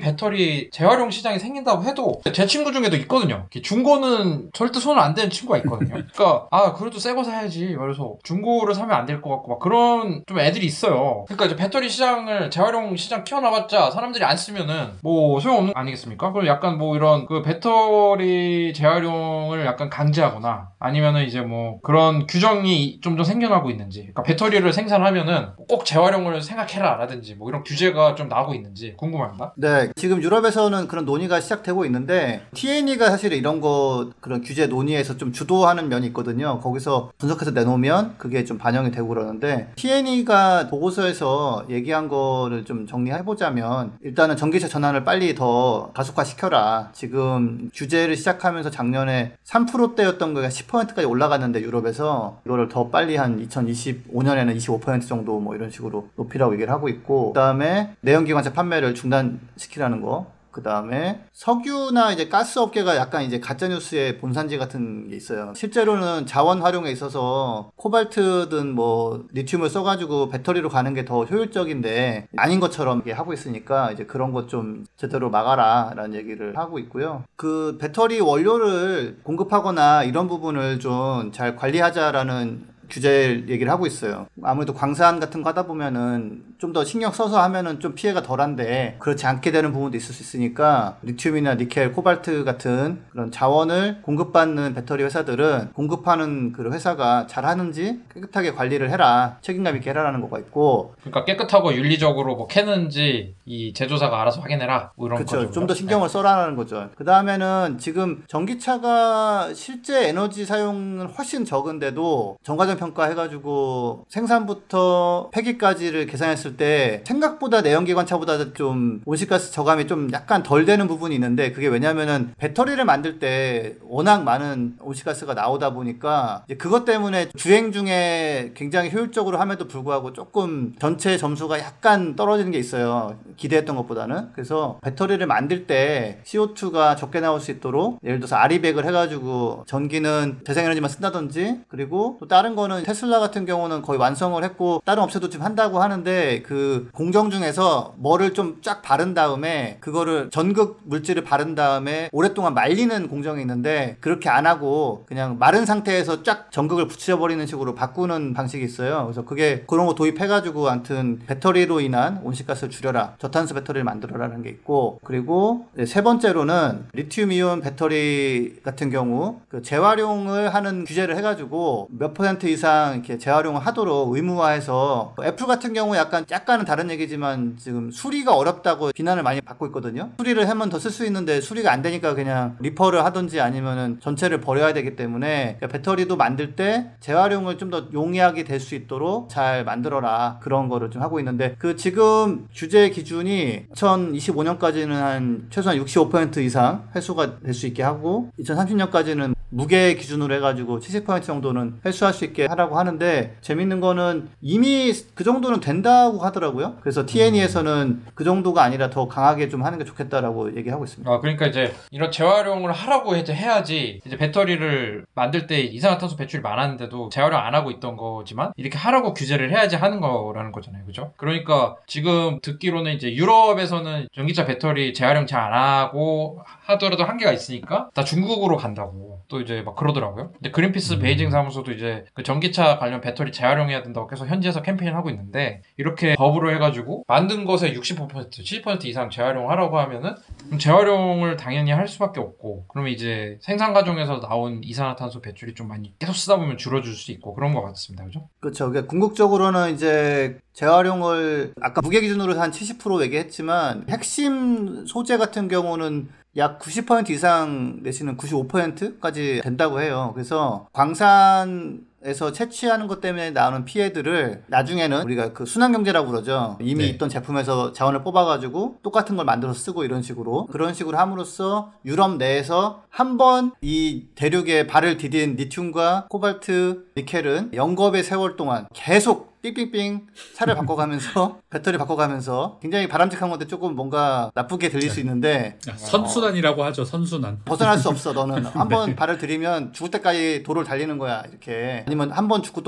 배터리 재활용 시장이 생긴다고 해도 제 친구 중에도 있거든요. 중고는 절대 손을 안 대는 친구가 있거든요. 그러니까 그래도 새 거 사야지. 그래서 중고를 사면 안 될 것 같고 막 그런 좀 애들이 있어요. 그러니까 이제 배터리 시장을 재활용 시장 키워나봤자 사람들이 안 쓰면은 뭐 소용없는 거 아니겠습니까? 그리고 약간 뭐 이런 그 배터리 재활용을 약간 강제하거나 아니면은 이제 뭐 그런 규정이 좀 더 생겨나고 있는지, 그러니까 배터리를 생산하면은 꼭 재활용을 생각해라 라든지 뭐 이런 규제가 좀 나오고 있는지 궁금합니다. 네, 지금 유럽에서는 그런 논의가 시작되고 있는데, TNE가 사실 이런 거 그런 규제 논의에서 좀 주도하는 면이 있거든요. 거기서 분석해서 내놓으면 그게 좀 반영이 되고 그러는데, T&E가 보고서에서 얘기한 거를 좀 정리해보자면 일단은 전기차 전환을 빨리 더 가속화시켜라. 지금 규제를 시작하면서 작년에 3%대였던 거가 10%까지 올라갔는데 유럽에서 이거를 더 빨리 한 2025년에는 25% 정도 뭐 이런 식으로 높이라고 얘기를 하고 있고, 그 다음에 내연기관차 판매를 중단시키라는 거, 그 다음에 석유나 이제 가스 업계가 약간 이제 가짜뉴스의 본산지 같은 게 있어요. 실제로는 자원 활용에 있어서 코발트든 뭐 리튬을 써가지고 배터리로 가는 게 더 효율적인데 아닌 것처럼 하고 있으니까 이제 그런 것 좀 제대로 막아라 라는 얘기를 하고 있고요. 그 배터리 원료를 공급하거나 이런 부분을 좀 잘 관리하자라는 규제 얘기를 하고 있어요. 아무래도 광산 같은 거 하다 보면은 좀 더 신경 써서 하면은 좀 피해가 덜한데 그렇지 않게 되는 부분도 있을 수 있으니까 리튬이나 니켈, 코발트 같은 그런 자원을 공급받는 배터리 회사들은 공급하는 그 회사가 잘하는지 깨끗하게 관리를 해라, 책임감 있게 해라라는 거가 있고, 그러니까 깨끗하고 윤리적으로 뭐 캐는지 이 제조사가 알아서 확인해라 뭐 이런 거죠. 그렇죠. 좀 더 신경을 써라는 거죠. 그 다음에는 지금 전기차가 실제 에너지 사용은 훨씬 적은데도 정과정 평가 해가지고 생산부터 폐기까지를 계산했을 때 생각보다 내연기관차보다 좀 온실가스 저감이 좀 약간 덜 되는 부분이 있는데, 그게 왜냐면은 배터리를 만들 때 워낙 많은 온실가스가 나오다 보니까 이제 그것 때문에 주행 중에 굉장히 효율적으로 함에도 불구하고 조금 전체 점수가 약간 떨어지는 게 있어요. 기대했던 것보다는. 그래서 배터리를 만들 때 CO2가 적게 나올 수 있도록 예를 들어서 아리백을 해가지고 전기는 재생에너지만 쓴다든지, 그리고 또 다른 거는 테슬라 같은 경우는 거의 완성을 했고 다른 업체도 지금 한다고 하는데, 그 공정 중에서 뭐를 좀 쫙 바른 다음에 그거를 전극 물질을 바른 다음에 오랫동안 말리는 공정이 있는데, 그렇게 안 하고 그냥 마른 상태에서 쫙 전극을 붙여버리는 식으로 바꾸는 방식이 있어요. 그래서 그게 그런 거 도입해가지고 아무튼 배터리로 인한 온실가스를 줄여라, 저탄소 배터리를 만들어라는 게 있고, 그리고 세 번째로는 리튬이온 배터리 같은 경우 그 재활용을 하는 규제를 해가지고 몇 % 이상 이렇게 재활용을 하도록 의무화해서, 애플 같은 경우 약간은 다른 얘기지만 지금 수리가 어렵다고 비난을 많이 받고 있거든요. 수리를 하면 더 쓸 수 있는데 수리가 안 되니까 그냥 리퍼를 하든지 아니면은 전체를 버려야 되기 때문에 배터리도 만들 때 재활용을 좀 더 용이하게 될 수 있도록 잘 만들어라, 그런 거를 좀 하고 있는데, 그 지금 규제 기준이 2025년까지는 한 최소한 65% 이상 회수가 될 수 있게 하고 2030년까지는 무게 기준으로 해가지고 70% 정도는 회수할 수 있게 하라고 하는데, 재밌는 거는 이미 그 정도는 된다고 하더라고요. 그래서 T&E에서는 그 정도가 아니라 더 강하게 좀 하는 게 좋겠다라고 얘기하고 있습니다. 그러니까 이제 이런 재활용을 하라고 이제 해야지, 이제 배터리를 만들 때 이산화탄소 배출이 많았는데도 재활용 안 하고 있던 거지만 이렇게 하라고 규제를 해야지 하는 거라는 거잖아요. 그죠? 그러니까 지금 듣기로는 이제 유럽에서는 전기차 배터리 재활용 잘 안 하고 하더라도 한계가 있으니까 다 중국으로 간다고 또 이제 막 그러더라고요. 근데 그린피스 베이징 사무소도 이제 그 전기차 관련 배터리 재활용해야 된다고 계속 현지에서 캠페인을 하고 있는데, 이렇게 법으로 해가지고 만든 것에 65%, 70% 이상 재활용하라고 하면은 그럼 재활용을 당연히 할 수밖에 없고, 그러면 이제 생산 과정에서 나온 이산화탄소 배출이 좀 많이 계속 쓰다 보면 줄어들 수 있고 그런 것 같습니다. 그죠? 그렇죠. 그러니까 궁극적으로는 이제 재활용을 아까 무게 기준으로 한 70% 얘기했지만 핵심 소재 같은 경우는 약 90% 이상 내지는 95%까지 된다고 해요. 그래서 광산에서 채취하는 것 때문에 나오는 피해들을 나중에는 우리가 그 순환경제라고 그러죠. 이미 네. 있던 제품에서 자원을 뽑아가지고 똑같은 걸 만들어서 쓰고 이런 식으로, 그런 식으로 함으로써 유럽 내에서 한 번 이 대륙에 발을 디딘 리튬과 코발트, 니켈은 영겁의 세월 동안 계속 삥삥삥 차를 바꿔가면서 배터리 바꿔가면서 굉장히 바람직한 건데 조금 뭔가 나쁘게 들릴 수 있는데, 선순환이라고 하죠. 선순환. 벗어날 수 없어. 너는 한 번 발을 들이면 죽을 때까지 도를 달리는 거야. 이렇게. 아니면 한 번 죽고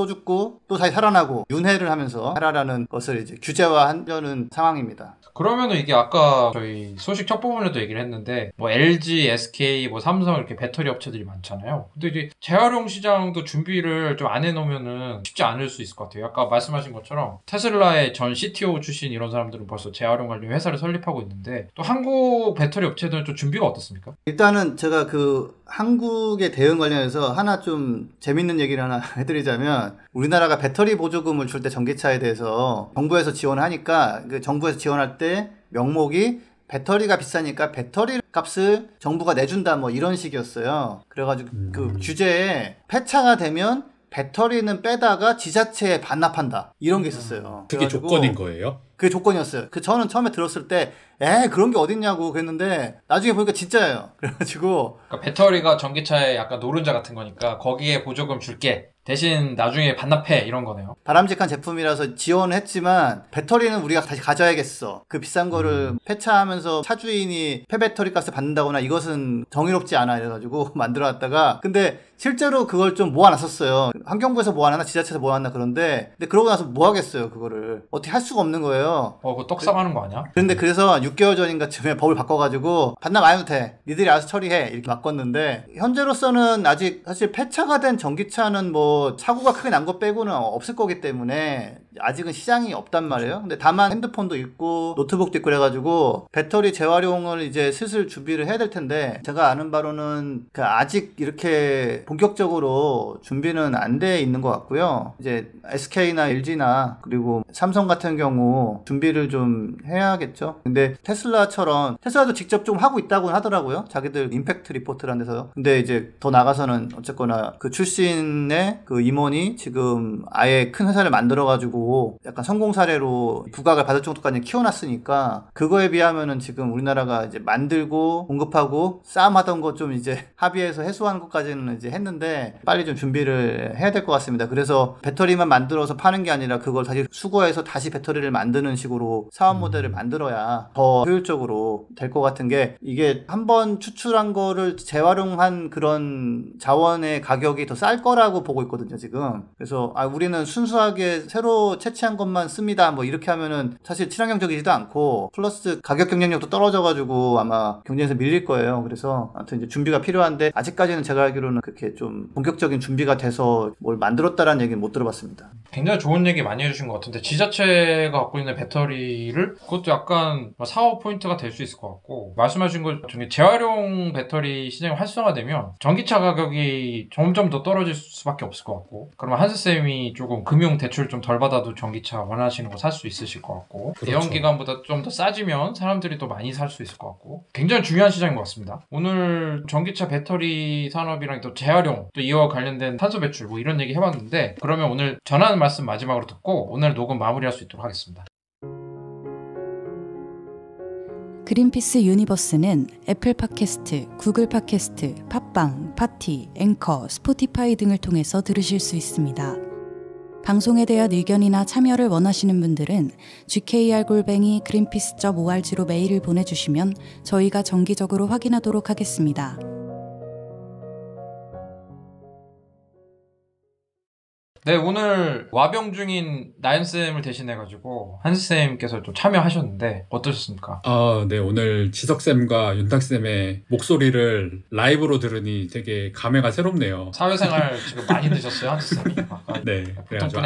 또 다시 살아나고 윤회를 하면서 하라라는 것을 이제 규제화하려는 상황입니다. 그러면은 이게 아까 저희 소식 첫 부분에도 얘기를 했는데, 뭐 LG, SK, 뭐 삼성 이렇게 배터리 업체들이 많잖아요. 근데 이제 재활용 시장도 준비를 좀 안 해놓으면은 쉽지 않을 수 있을 것 같아요. 아까 말씀하신 것처럼 테슬라의 전 CTO 출신 이런 사람들은 벌써 재활용 관련 회사를 설립하고 있는데, 또 한국 배터리 업체들은 좀 준비가 어떻습니까? 일단은 제가 그 한국의 대응 관련해서 하나 좀 재밌는 얘기를 하나 해드리자면, 우리나라가 배터리 보조금을 줄 때 전기차에 대해서 정부에서 지원하니까 그 정부에서 지원할 때 명목이 배터리가 비싸니까 배터리 값을 정부가 내준다 뭐 이런 식이었어요. 그래가지고 그 규제에 폐차가 되면 배터리는 빼다가 지자체에 반납한다. 이런 게 있었어요. 그게 그래가지고 조건인 거예요? 그게 조건이었어요. 저는 처음에 들었을 때 그런 게 어딨냐고 그랬는데 나중에 보니까 진짜예요. 그래가지고 그러니까 배터리가 전기차의 약간 노른자 같은 거니까 거기에 보조금 줄게. 대신 나중에 반납해 이런 거네요. 바람직한 제품이라서 지원을 했지만 배터리는 우리가 다시 가져야겠어. 그 비싼 거를 폐차하면서 차주인이 폐배터리 값을 받는다거나 이것은 정의롭지 않아 이래가지고 만들어놨다가 근데 실제로 그걸 좀 모아놨었어요. 환경부에서 모아놨나 지자체에서 모아놨나 그런데 근데 그러고 나서 뭐 하겠어요 그거를. 어떻게 할 수가 없는 거예요. 그거 떡상하는 거 아니야? 그런데 그래서 6개월 전인가쯤에 법을 바꿔가지고 반납 안 해도 돼. 니들이 알아서 처리해. 이렇게 바꿨는데 현재로서는 아직 사실 폐차가 된 전기차는 뭐 사고가 크게 난 거 빼고는 없을 거기 때문에 아직은 시장이 없단 말이에요. 근데 다만 핸드폰도 있고 노트북도 있고 그래가지고 배터리 재활용을 이제 슬슬 준비를 해야 될 텐데 제가 아는 바로는 아직 이렇게 본격적으로 준비는 안 돼 있는 것 같고요. 이제 SK나 LG나 그리고 삼성 같은 경우 준비를 좀 해야겠죠. 근데 테슬라처럼 테슬라도 직접 좀 하고 있다고 하더라고요. 자기들 임팩트 리포트라는 데서. 근데 이제 더 나가서는 어쨌거나 그 출신의 그 임원이 지금 아예 큰 회사를 만들어가지고 약간 성공 사례로 부각을 받을 정도까지 키워놨으니까 그거에 비하면은 지금 우리나라가 이제 만들고 공급하고 싸움하던 거 좀 이제 합의해서 해소하는 것까지는 이제 했는데 빨리 좀 준비를 해야 될 것 같습니다. 그래서 배터리만 만들어서 파는 게 아니라 그걸 다시 수거해서 다시 배터리를 만드는 식으로 사업 모델을 만들어야 더 효율적으로 될 것 같은 게 이게 한번 추출한 거를 재활용한 그런 자원의 가격이 더 쌀 거라고 보고 있거든요 지금. 그래서 우리는 순수하게 새로 채취한 것만 씁니다 뭐 이렇게 하면은 사실 친환경적이지도 않고 플러스 가격 경쟁력도 떨어져가지고 아마 경쟁에서 밀릴 거예요. 그래서 아무튼 이제 준비가 필요한데 아직까지는 제가 알기로는 그렇게 좀 본격적인 준비가 돼서 뭘 만들었다라는 얘기는 못 들어봤습니다. 굉장히 좋은 얘기 많이 해주신 것 같은데 지자체가 갖고 있는 배터리를 그것도 약간 사업 포인트가 될 수 있을 것 같고 말씀하신 것 중에 재활용 배터리 시장이 활성화되면 전기차 가격이 점점 더 떨어질 수밖에 없을 것 같고 그러면 한스쌤이 조금 금융 대출 좀 덜 받아도 전기차 원하시는 거 살 수 있으실 것 같고 그렇죠. 대형기관보다 좀 더 싸지면 사람들이 더 많이 살 수 있을 것 같고 굉장히 중요한 시장인 것 같습니다. 오늘 전기차 배터리 산업이랑 또 재활용 또 이와 관련된 탄소 배출 뭐 이런 얘기 해봤는데 그러면 오늘 전하는 말씀 마지막으로 듣고 오늘 녹음 마무리할 수 있도록 하겠습니다. 그린피스 유니버스는 애플 팟캐스트, 구글 팟캐스트, 팟빵, 파티, 앵커, 스포티파이 등을 통해서 들으실 수 있습니다. 방송에 대한 의견이나 참여를 원하시는 분들은 gkr@greenpeace.org로 메일을 보내주시면 저희가 정기적으로 확인하도록 하겠습니다. 네, 오늘 와병 중인 나연쌤을 대신해가지고 한스쌤께서 좀 참여하셨는데 어떠셨습니까? 네, 오늘 지석쌤과 윤탁쌤의 목소리를 라이브로 들으니 되게 감회가 새롭네요. 사회생활 지금 많이 드셨어요, 한스쌤이? 네, 그래가지고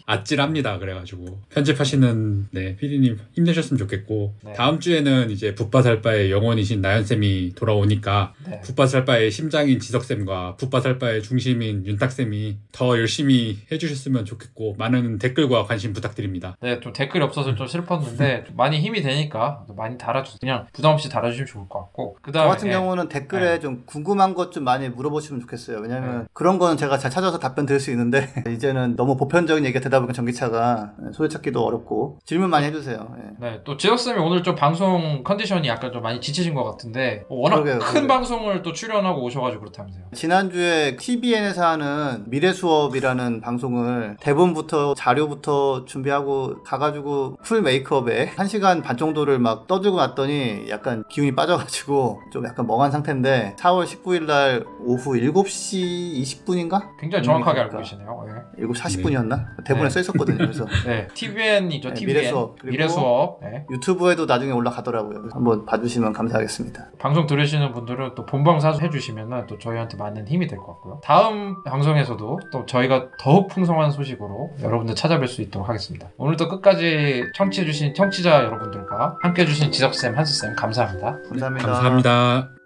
아찔합니다. 그래가지고 편집하시는 PD님 힘내셨으면 좋겠고 네. 다음 주에는 이제 붓바살바의 영혼이신 나연쌤이 돌아오니까 네. 붓바살바의 심장인 지석쌤과 붓바살바의 중심인 윤탁쌤이 더 열심히 해주셨으면 좋겠고 많은 댓글과 관심 부탁드립니다. 네, 좀 댓글이 없어서 좀 슬펐는데 좀 많이 힘이 되니까 많이 달아주세요. 그냥 부담 없이 달아주시면 좋을 것 같고 저 같은 경우는 댓글에 좀 궁금한 것 좀 많이 물어보시면 좋겠어요. 왜냐면 그런 거는 제가 잘 찾아서 답변 드릴 수 있는데 이제는 너무 보편적인 얘기가 되다 보니까 전기차가 소개찾기도 어렵고 질문 많이 해주세요. 네, 또 지석쌤이 오늘 좀 방송 컨디션이 약간 좀 많이 지치신 것 같은데 워낙 큰 방송을 또 출연하고 오셔가지고 그렇다면서요. 지난주에 TVN에서 하는 미래수업이라는 방송을 대본부터 자료부터 준비하고 가가지고 풀 메이크업에 1시간 반 정도를 막 떠들고 났더니 약간 기운이 빠져가지고 좀 약간 멍한 상태인데 4월 19일 날 오후 7시 20분인가? 굉장히 정확하게 알고 계시네요. 네. 7시 40분이었나? 대본에 써 있었거든요. 그래서 네, TVN이죠. TVN. 미래수업. 네. 유튜브에도 나중에 올라가더라고요. 한번 봐주시면 감사하겠습니다. 방송 들으시는 분들은 또 본방 사수해주시면 또 저희한테 많은 힘이 될 것 같고요. 다음 방송에서도 또 저희가 더욱 풍성한 소식으로 여러분들 찾아뵐 수 있도록 하겠습니다. 오늘도 끝까지 청취해주신 청취자 여러분들과 함께해주신 지석쌤, 한스쌤 감사합니다. 감사합니다. 감사합니다.